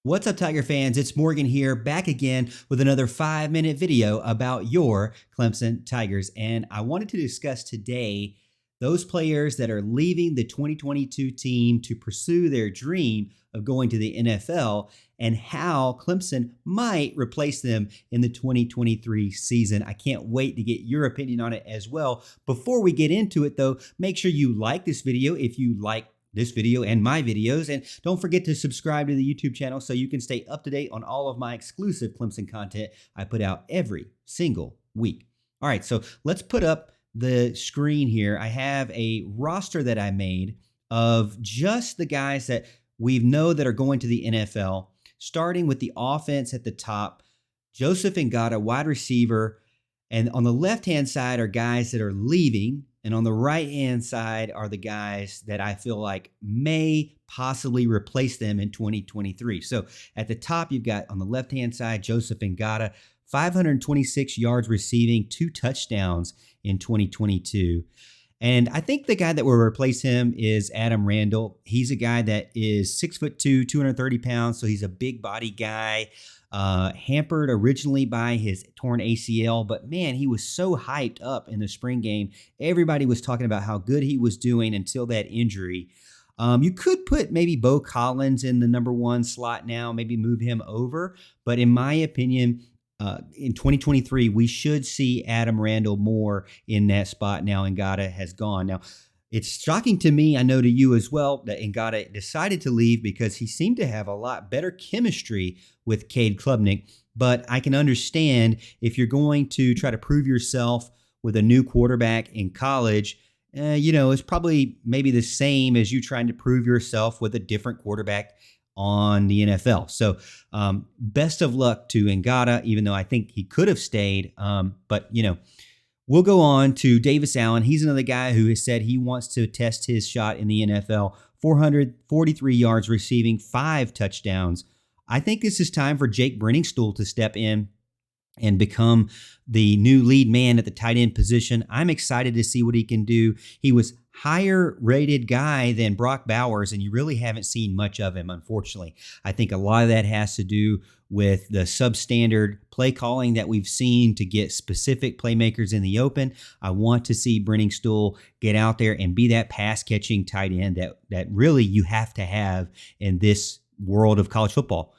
What's up, Tiger fans? It's Morgan here, back again with another 5-minute video about your Clemson Tigers. And I wanted to discuss today those players that are leaving the 2022 team to pursue their dream of going to the NFL and how Clemson might replace them in the 2023 season. I can't wait to get your opinion on it as well. Before we get into it, though, make sure you like this video if you like this video and my videos, and don't forget to subscribe to the YouTube channel so you can stay up to date on all of my exclusive Clemson content I put out every single week. All right, so let's put up the screen here. I have a roster that I made of just the guys that we know that are going to the NFL, starting with the offense at the top. Joseph Ngata, wide receiver, and on the left-hand side are guys that are leaving, and on the right-hand side are the guys that I feel like may possibly replace them in 2023. So at the top, you've got on the left-hand side, Joseph Ngata, 526 yards receiving, 2 touchdowns in 2022. And I think the guy that will replace him is Adam Randall. He's a guy that is 6'2", 230 pounds, so he's a big body guy. Hampered originally by his torn ACL, but man, he was so hyped up in the spring game. Everybody was talking about how good he was doing until that injury. You could put maybe Bo Collins in the #1 slot now, maybe move him over. But in my opinion, in 2023, we should see Adam Randall more in that spot now. Ngata has gone. Now, it's shocking to me, I know to you as well, that Ngata decided to leave because he seemed to have a lot better chemistry with Cade Klubnik. But I can understand if you're going to try to prove yourself with a new quarterback in college, it's probably maybe the same as you trying to prove yourself with a different quarterback on the NFL. So best of luck to Ngata, even though I think he could have stayed. But we'll go on to Davis Allen. He's another guy who has said he wants to test his shot in the NFL. 443 yards receiving, 5 touchdowns. I think this is time for Jake Brenningstool to step in and become the new lead man at the tight end position. I'm excited to see what he can do. He was higher rated guy than Brock Bowers, and you really haven't seen much of him, unfortunately. I think a lot of that has to do with the substandard play calling that we've seen to get specific playmakers in the open. I want to see Brenningstool get out there and be that pass-catching tight end that really you have to have in this world of college football.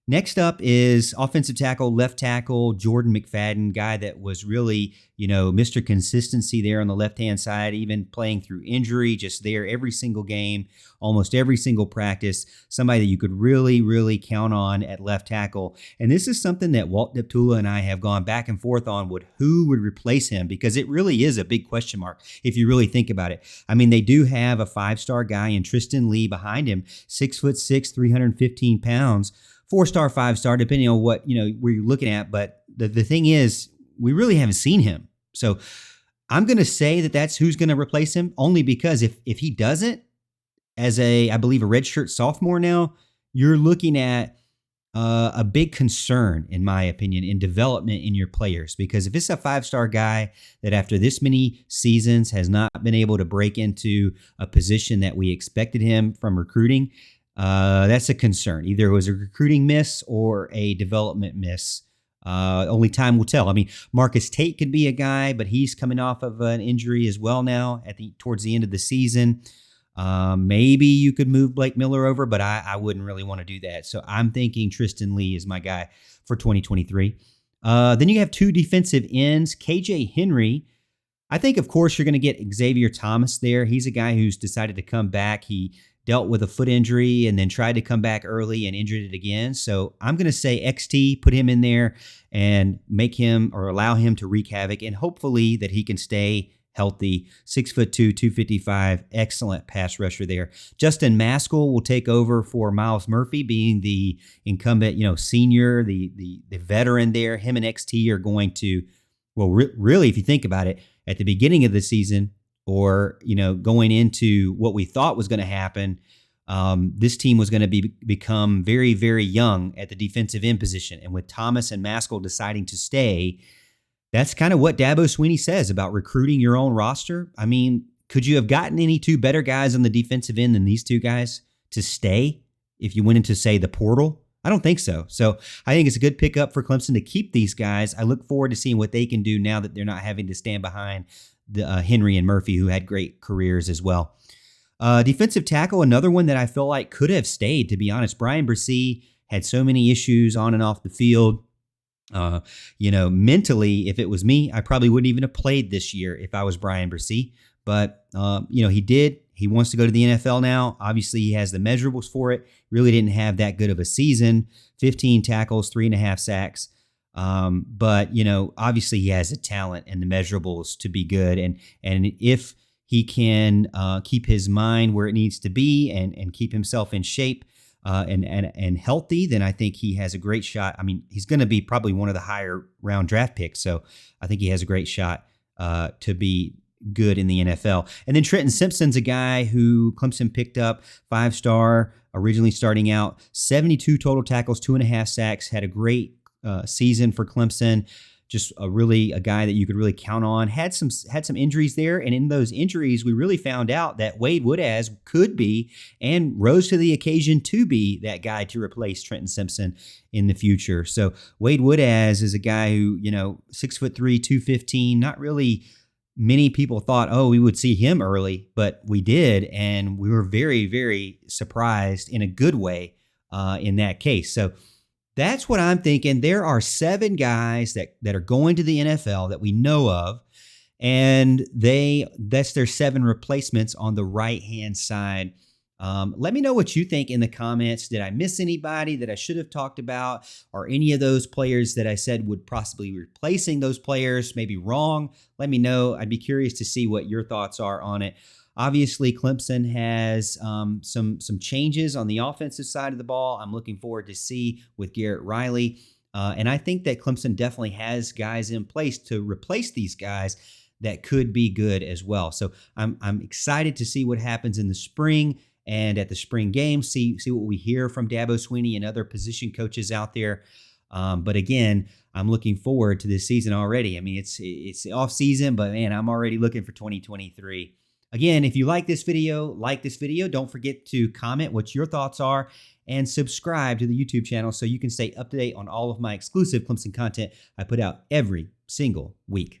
Next up is offensive tackle, left tackle, Jordan McFadden, guy that was really, Mr. Consistency there on the left-hand side, even playing through injury, just there every single game, almost every single practice, somebody that you could really, really count on at left tackle. And this is something that Walt Deptula and I have gone back and forth on who would replace him, because it really is a big question mark if you really think about it. I mean, they do have a 5-star guy in Tristan Lee behind him, 6'6", 315 pounds. 4-star, 5-star, depending on what where you're looking at. But the thing is, we really haven't seen him. So I'm going to say that that's who's going to replace him, only because if he doesn't, as I believe a redshirt sophomore now, you're looking at a big concern, in my opinion, in development in your players. Because if it's a 5-star guy that after this many seasons has not been able to break into a position that we expected him from recruiting, that's a concern. Either it was a recruiting miss or a development miss. Only time will tell. I mean, Marcus Tate could be a guy, but he's coming off of an injury as well now towards the end of the season. Maybe you could move Blake Miller over, but I wouldn't really want to do that. So I'm thinking Tristan Lee is my guy for 2023. Then you have 2 defensive ends, KJ Henry. I think, of course, you're going to get Xavier Thomas there. He's a guy who's decided to come back. He dealt with a foot injury and then tried to come back early and injured it again. So I'm going to say XT, put him in there and make him or allow him to wreak havoc, and hopefully that he can stay healthy. 6'2", 255, excellent pass rusher there. Justin Maskell will take over for Miles Murphy, being the incumbent, senior, the veteran there. Him and XT are going to, really, if you think about it, at the beginning of the season, or, going into what we thought was going to happen, this team was going to become very, very young at the defensive end position. And with Thomas and Maskell deciding to stay, that's kind of what Dabo Swinney says about recruiting your own roster. I mean, could you have gotten any 2 better guys on the defensive end than these 2 guys to stay if you went into, say, the portal? I don't think so. So I think it's a good pickup for Clemson to keep these guys. I look forward to seeing what they can do now that they're not having to stand behind the Henry and Murphy, who had great careers as well. Defensive tackle, another one that I feel like could have stayed, to be honest. Brian Bresee had so many issues on and off the field. Mentally, if it was me, I probably wouldn't even have played this year if I was Brian Bresee. But, he did. He wants to go to the NFL now. Obviously, he has the measurables for it. Really didn't have that good of a season. 15 tackles, 3.5 sacks. But obviously he has the talent and the measurables to be good. And if he can keep his mind where it needs to be and keep himself in shape and healthy, then I think he has a great shot. I mean, he's going to be probably one of the higher round draft picks. So I think he has a great shot to be good in the NFL. And then Trenton Simpson's a guy who Clemson picked up, 5-star, originally starting out, 72 total tackles, 2.5 sacks, had a great season for Clemson. Just a guy that you could really count on. Had some injuries there, and in those injuries, we really found out that Wade Woodaz could be and rose to the occasion to be that guy to replace Trenton Simpson in the future. So Wade Woodaz is a guy who 6'3", 215. Not really many people thought, oh, we would see him early, but we did, and we were very, very surprised in a good way in that case. So that's what I'm thinking. There are 7 guys that are going to the NFL that we know of, and that's their 7 replacements on the right-hand side. Let me know what you think in the comments. Did I miss anybody that I should have talked about? Or any of those players that I said would possibly be replacing those players maybe wrong? Let me know. I'd be curious to see what your thoughts are on it. Obviously, Clemson has some changes on the offensive side of the ball. I'm looking forward to see with Garrett Riley. And I think that Clemson definitely has guys in place to replace these guys that could be good as well. So I'm excited to see what happens in the spring and at the spring game, see what we hear from Dabo Swinney and other position coaches out there. But again, I'm looking forward to this season already. I mean, it's the off season, but man, I'm already looking for 2023. Again, if you like this video, don't forget to comment what your thoughts are and subscribe to the YouTube channel so you can stay up to date on all of my exclusive Clemson content I put out every single week.